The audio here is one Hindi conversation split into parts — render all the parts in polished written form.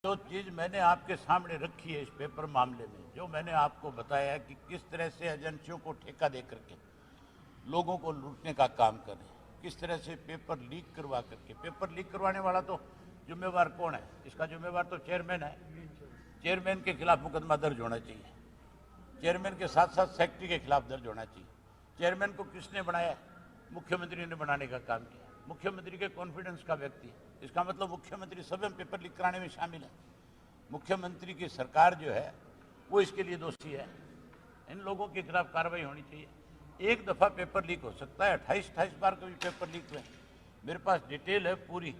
जो चीज मैंने आपके सामने रखी है इस पेपर मामले में, जो मैंने आपको बताया है कि किस तरह से एजेंसियों को ठेका दे करके लोगों को लूटने का काम कर रहे हैं, किस तरह से पेपर लीक करवा करके, पेपर लीक करवाने वाला तो जिम्मेवार कौन है? इसका जिम्मेवार तो चेयरमैन है। चेयरमैन के खिलाफ मुकदमा दर्ज होना चाहिए, चेयरमैन के साथ साथ सेक्रेटरी के खिलाफ दर्ज होना चाहिए। चेयरमैन को किसने बनाया? मुख्यमंत्री ने बनाने का काम किया, मुख्यमंत्री के कॉन्फिडेंस का व्यक्ति। इसका मतलब मुख्यमंत्री स्वयं पेपर लीक कराने में शामिल है। मुख्यमंत्री की सरकार जो है वो इसके लिए दोषी है। इन लोगों के खिलाफ कार्रवाई होनी चाहिए। एक दफा पेपर लीक हो सकता है, 28 बार कभी पेपर लीक हुए। मेरे पास डिटेल है पूरी,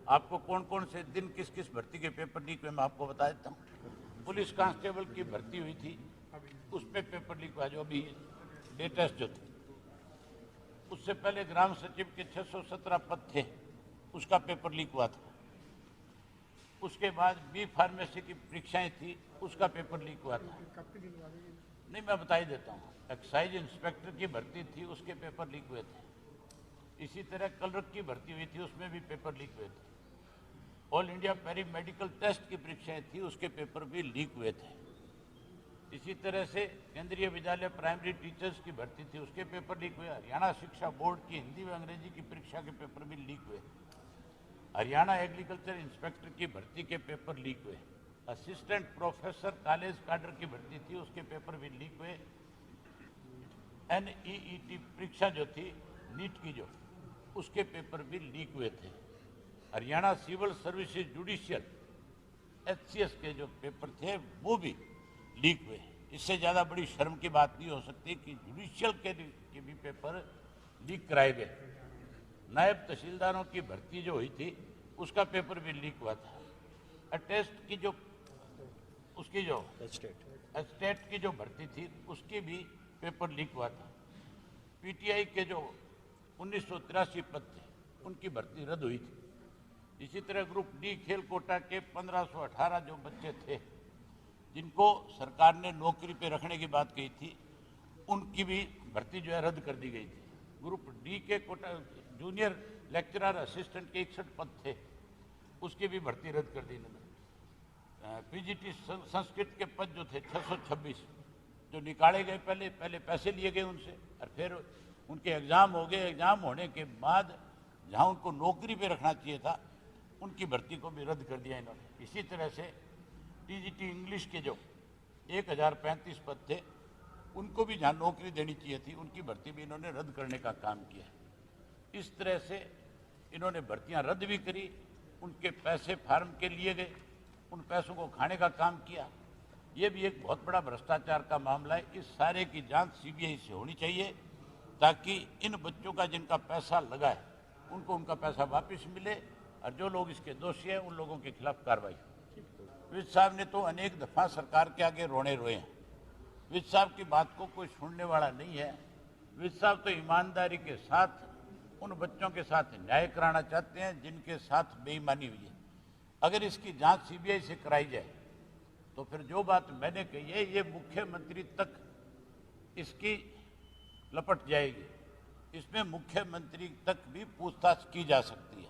आपको कौन कौन से दिन किस किस भर्ती के पेपर लीक हुए मैं आपको बता देता हूँ। पुलिस कांस्टेबल की भर्ती हुई थी, उसमें पेपर लीक हुआ जो अभी लेटेस्ट जो थे। उससे पहले ग्राम सचिव के 617 पद थे, उसका पेपर लीक हुआ था। उसके बाद बी फार्मेसी की परीक्षाएं थी, उसका पेपर लीक हुआ था। नहीं, मैं बता ही देता हूँ। एक्साइज इंस्पेक्टर की भर्ती थी, उसके पेपर लीक हुए थे। इसी तरह क्लर्क की भर्ती हुई थी, उसमें भी पेपर लीक हुए थे। All India pre medical test की परीक्षाएं थी, उसके पेपर भी लीक हुए थे। इसी तरह से केंद्रीय विद्यालय प्राइमरी टीचर्स की भर्ती थी, उसके पेपर लीक हुए। हरियाणा शिक्षा बोर्ड की हिंदी व अंग्रेजी की परीक्षा के पेपर भी लीक हुए। हरियाणा एग्रीकल्चर इंस्पेक्टर की भर्ती के पेपर लीक हुए। असिस्टेंट प्रोफेसर कॉलेज काडर की भर्ती थी, उसके पेपर भी लीक हुए। NEET परीक्षा जो थी नीट की जो, उसके पेपर भी लीक हुए थे। Haryana civil services judicial HCS के जो पेपर थे वो भी लीक हुए। इससे ज़्यादा बड़ी शर्म की बात नहीं हो सकती कि जुडिशियल के भी पेपर लीक कराए गए। नायब तहसीलदारों की भर्ती जो हुई थी, उसका पेपर भी लीक हुआ था। अटेस्ट की जो उसकी जो एस्टेट की जो भर्ती थी, उसकी भी पेपर लीक हुआ था। PTI के जो 1983 पद थे, उनकी भर्ती रद्द हुई थी। इसी तरह ग्रुप D खेल कोटा के 1518 जो बच्चे थे, जिनको सरकार ने नौकरी पे रखने की बात कही थी, उनकी भी भर्ती जो है रद्द कर दी गई थी। ग्रुप D के कोटा जूनियर लेक्चरर असिस्टेंट के 61 पद थे, उसकी भी भर्ती रद्द कर दी इन्होंने। PGT संस्कृत के पद जो थे 626 जो निकाले गए, पहले पैसे लिए गए उनसे, और फिर उनके एग्जाम हो गए। एग्जाम होने के बाद जहां उनको नौकरी पे रखना चाहिए था, उनकी भर्ती को भी रद्द कर दिया इन्होंने। इसी तरह से TGT इंग्लिश के जो 1035 पद थे, उनको भी जहाँ नौकरी देनी चाहिए थी, उनकी भर्ती भी इन्होंने रद्द करने का काम किया। इस तरह से इन्होंने भर्तियां रद्द भी करी, उनके पैसे फार्म के लिए गए, उन पैसों को खाने का काम किया। ये भी एक बहुत बड़ा भ्रष्टाचार का मामला है। इस सारे की जांच CBI से होनी चाहिए, ताकि इन बच्चों का जिनका पैसा लगा है, उनको उनका पैसा वापस मिले, और जो लोग इसके दोषी हैं उन लोगों के खिलाफ कार्रवाई। विज साहब ने तो अनेक दफा सरकार के आगे रोने रोए हैं। विज साहब की बात को कोई सुनने वाला नहीं है। विज साहब तो ईमानदारी के साथ उन बच्चों के साथ न्याय कराना चाहते हैं जिनके साथ बेईमानी हुई है। अगर इसकी जांच CBI से कराई जाए तो फिर जो बात मैंने कही है, ये मुख्यमंत्री तक इसकी लपट जाएगी। इसमें मुख्यमंत्री तक भी पूछताछ की जा सकती है,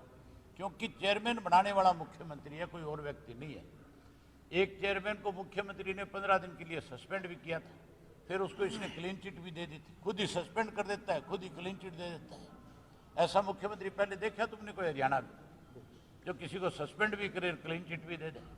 क्योंकि चेयरमैन बनाने वाला मुख्यमंत्री है, कोई और व्यक्ति नहीं है। एक चेयरमैन को मुख्यमंत्री ने 15 दिन के लिए सस्पेंड भी किया था, फिर उसको इसने क्लीन चिट भी दे दी थी। खुद ही सस्पेंड कर देता है, खुद ही क्लीन चिट दे देता है। ऐसा मुख्यमंत्री पहले देखा तुमने कोई हरियाणा में, जो किसी को सस्पेंड भी करे, क्लीन चिट भी दे दे?